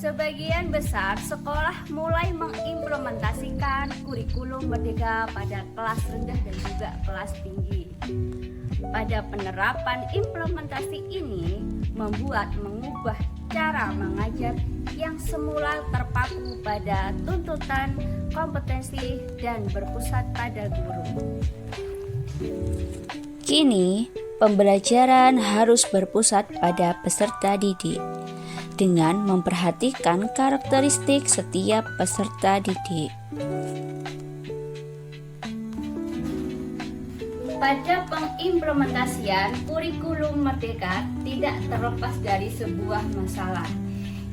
Sebagian besar sekolah mulai mengimplementasikan kurikulum merdeka pada kelas rendah dan juga kelas tinggi. Pada penerapan implementasi ini mengubah cara mengajar yang semula terpaku pada tuntutan kompetensi dan berpusat pada guru. Kini, pembelajaran harus berpusat pada peserta didik dengan memperhatikan karakteristik setiap peserta didik. Pada pengimplementasian kurikulum merdeka tidak terlepas dari sebuah masalah.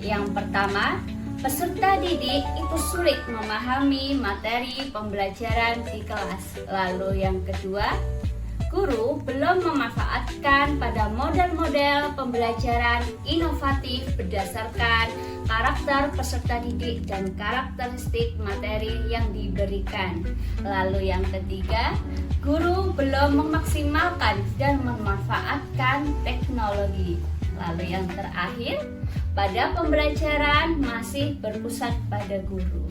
Yang pertama, peserta didik itu sulit memahami materi pembelajaran di kelas. Lalu yang kedua, guru belum memanfaatkan pada model-model pembelajaran inovatif berdasarkan karakter peserta didik dan karakteristik materi yang diberikan. Lalu yang ketiga, guru belum memaksimalkan dan memanfaatkan teknologi. Lalu yang terakhir, pada pembelajaran masih berpusat pada guru.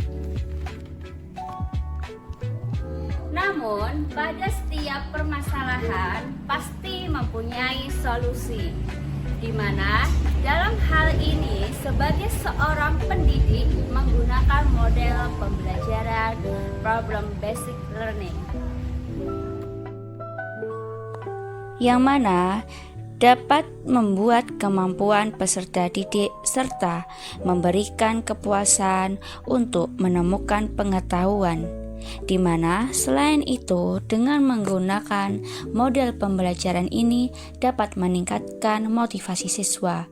Namun, pada setiap permasalahan pasti mempunyai solusi, di mana dalam hal ini sebagai seorang pendidik menggunakan model pembelajaran problem basic learning, yang mana dapat membuat kemampuan peserta didik serta memberikan kepuasan untuk menemukan pengetahuan. Di mana selain itu dengan menggunakan model pembelajaran ini dapat meningkatkan motivasi siswa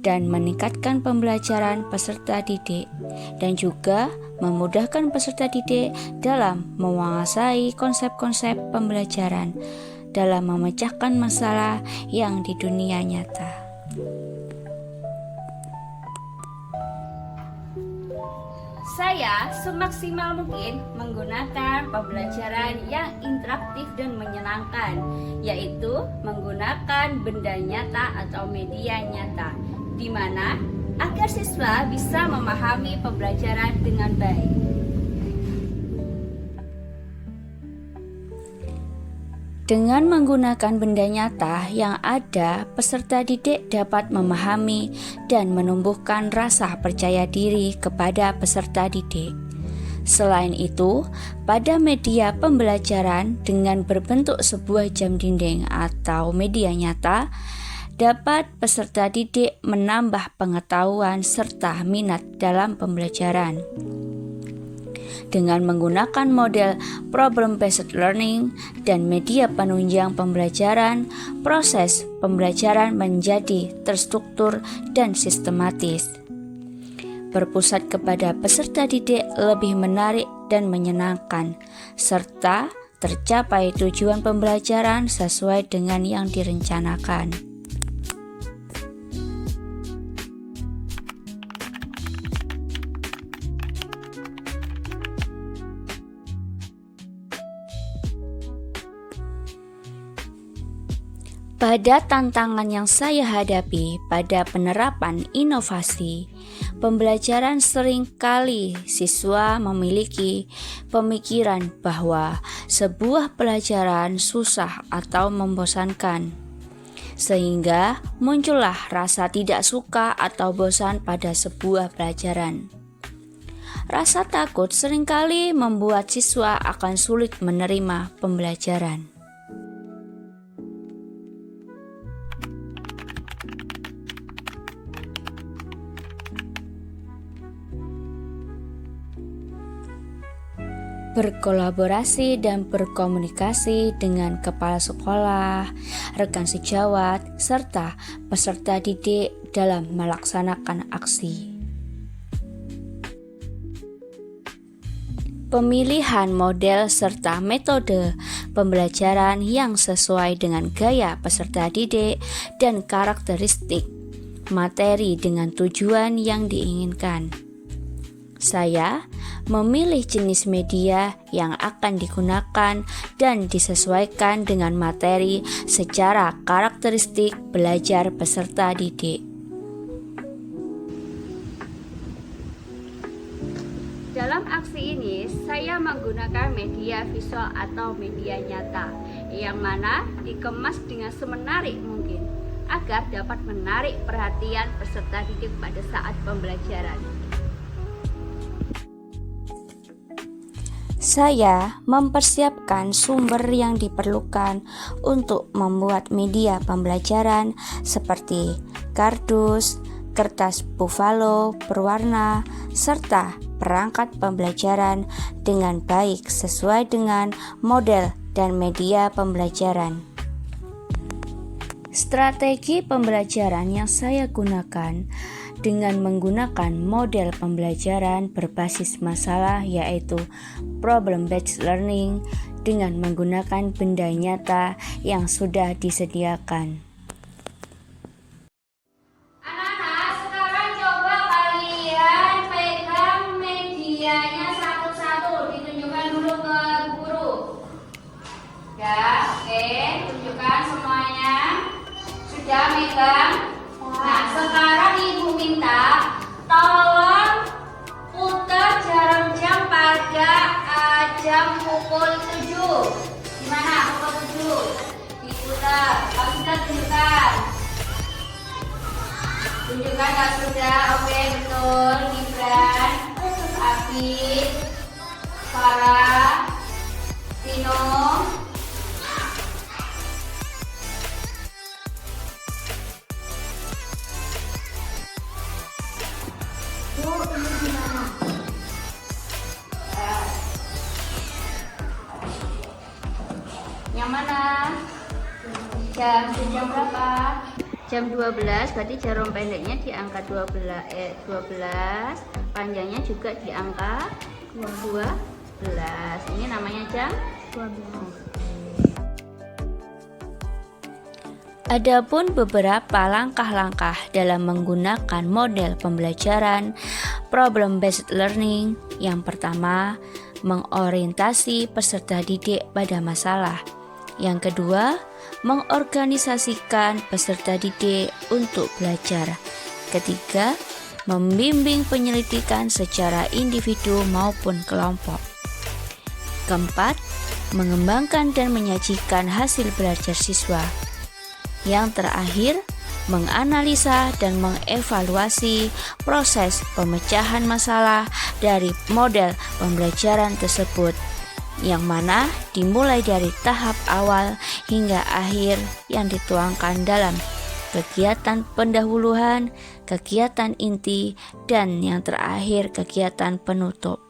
dan meningkatkan pembelajaran peserta didik dan juga memudahkan peserta didik dalam menguasai konsep-konsep pembelajaran dalam memecahkan masalah yang di dunia nyata. Saya semaksimal mungkin menggunakan pembelajaran yang interaktif dan menyenangkan, yaitu menggunakan benda nyata atau media nyata, di mana agar siswa bisa memahami pembelajaran dengan baik. Dengan menggunakan benda nyata yang ada, peserta didik dapat memahami dan menumbuhkan rasa percaya diri kepada peserta didik. Selain itu, pada media pembelajaran dengan berbentuk sebuah jam dinding atau media nyata, dapat peserta didik menambah pengetahuan serta minat dalam pembelajaran. Dengan menggunakan model problem-based learning dan media penunjang pembelajaran, proses pembelajaran menjadi terstruktur dan sistematis. Berpusat kepada peserta didik lebih menarik dan menyenangkan, serta tercapai tujuan pembelajaran sesuai dengan yang direncanakan. Pada tantangan yang saya hadapi pada penerapan inovasi, pembelajaran seringkali siswa memiliki pemikiran bahwa sebuah pelajaran susah atau membosankan, sehingga muncullah rasa tidak suka atau bosan pada sebuah pelajaran. Rasa takut seringkali membuat siswa akan sulit menerima pembelajaran. Berkolaborasi dan berkomunikasi dengan kepala sekolah, rekan sejawat, serta peserta didik dalam melaksanakan aksi. Pemilihan model serta metode pembelajaran yang sesuai dengan gaya peserta didik dan karakteristik materi dengan tujuan yang diinginkan. Saya memilih jenis media yang akan digunakan dan disesuaikan dengan materi secara karakteristik belajar peserta didik. Dalam aksi ini, saya menggunakan media visual atau media nyata, yang mana dikemas dengan semenarik mungkin, agar dapat menarik perhatian peserta didik pada saat pembelajaran. Saya mempersiapkan sumber yang diperlukan untuk membuat media pembelajaran seperti kardus, kertas buffalo berwarna, serta perangkat pembelajaran dengan baik sesuai dengan model dan media pembelajaran. Strategi pembelajaran yang saya gunakan dengan menggunakan model pembelajaran berbasis masalah, yaitu problem based learning, dengan menggunakan benda nyata yang sudah disediakan. Anak-anak, sekarang coba kalian pegang medianya satu-satu, ditunjukkan dulu ke guru. Ya, oke, tunjukkan semuanya. Sudah megang? Nah, sekarang ibu minta tolong putar jarum jam pada jam pukul 7. Gimana pukul 7? Diputar. Kalau sudah tunjukkan. Tunjukkan kalau sudah. Oke, betul. Gibran, Afif, Farah, Tino. Yang mana? Jam berapa? Jam 12, berarti jarum pendeknya di angka 12, panjangnya juga di angka 12. Ini namanya jam 12. Adapun beberapa langkah-langkah dalam menggunakan model pembelajaran problem based learning. Yang pertama, mengorientasi peserta didik pada masalah. Yang kedua, mengorganisasikan peserta didik untuk belajar. Ketiga, membimbing penyelidikan secara individu maupun kelompok. Keempat, mengembangkan dan menyajikan hasil belajar siswa. Yang terakhir, menganalisa dan mengevaluasi proses pemecahan masalah dari model pembelajaran tersebut, yang mana dimulai dari tahap awal hingga akhir yang dituangkan dalam kegiatan pendahuluan, kegiatan inti, dan yang terakhir kegiatan penutup.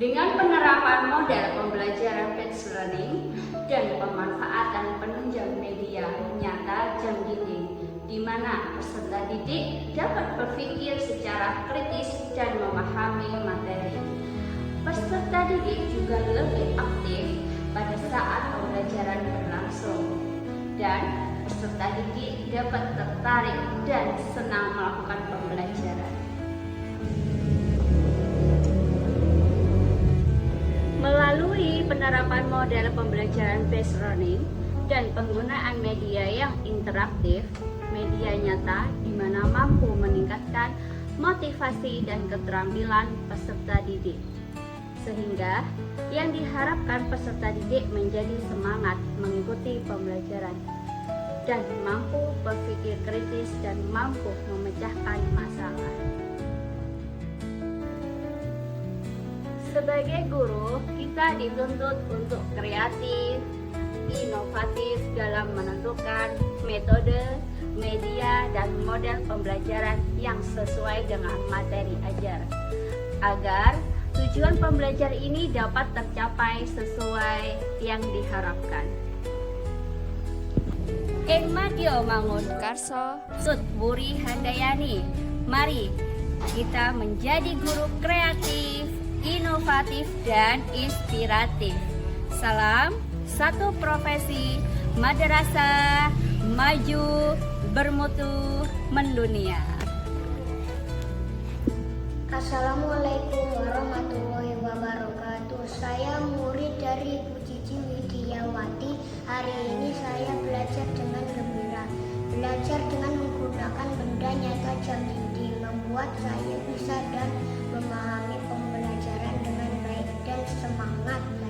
Dengan penerapan model pembelajaran based learning dan pemanfaatan penunjang media nyata jam dinding, di mana peserta didik dapat berpikir secara kritis dan memahami materi. Peserta didik juga lebih aktif pada saat pembelajaran berlangsung, dan peserta didik dapat tertarik dan senang melakukan pembelajaran. Melalui penerapan model pembelajaran based learning dan penggunaan media yang interaktif, media nyata di mana mampu meningkatkan motivasi dan keterampilan peserta didik, sehingga yang diharapkan peserta didik menjadi semangat mengikuti pembelajaran dan mampu berpikir kritis dan mampu memecahkan masalah. Sebagai guru, kita dituntut untuk kreatif, inovatif dalam menentukan metode, media, dan model pembelajaran yang sesuai dengan materi ajar, agar tujuan pembelajaran ini dapat tercapai sesuai yang diharapkan. Ing Madyo Mangun Karso, Sut Wuri Handayani. Mari kita menjadi guru kreatif, inovatif, dan inspiratif. Salam satu profesi Madrasah maju bermutu mendunia. Assalamualaikum warahmatullahi wabarakatuh. Saya murid dari Bu Cici Widiawati. Hari ini saya belajar dengan gembira. Belajar dengan menggunakan benda nyata jam dinding membuat saya bisa dan memahami pembelajaran dengan baik dan semangat.